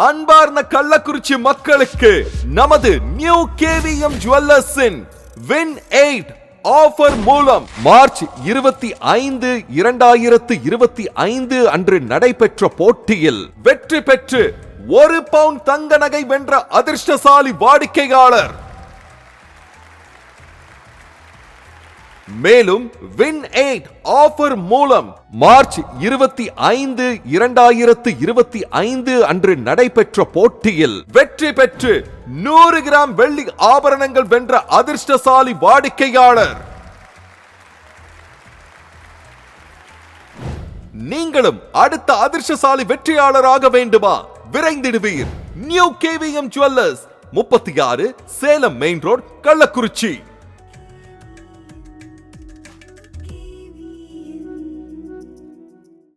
அன்பார்ந்த கள்ளக்குறிச்சி மக்களுக்கு நமது நியூ கேவிஎம் ஜுவல்லர்ஸின் வின் 8 ஆஃபர் மூலம் மார்ச் 25, 2025 அன்று நடைபெற்ற போட்டியில் வெற்றி பெற்று 1 பவுண்ட் தங்க நகை வென்ற அதிர்ஷ்டசாலி வாடிக்கையாளர். மேலும் வின் 8 ஆஃபர் மூலம் மார்ச் 25, 2025 அன்று நடைபெற்ற போட்டியில் வெற்றி பெற்று 100 கிராம் வெள்ளி ஆபரணங்கள் வென்ற அதிர்ஷ்டசாலி வாடிக்கையாளர். நீங்களும் அடுத்த அதிர்ஷ்டசாலி வெற்றியாளராக வேண்டுமா? விரைந்திடுவீர். New KVM jewellers, 36, Salem main road, Kallakurichi.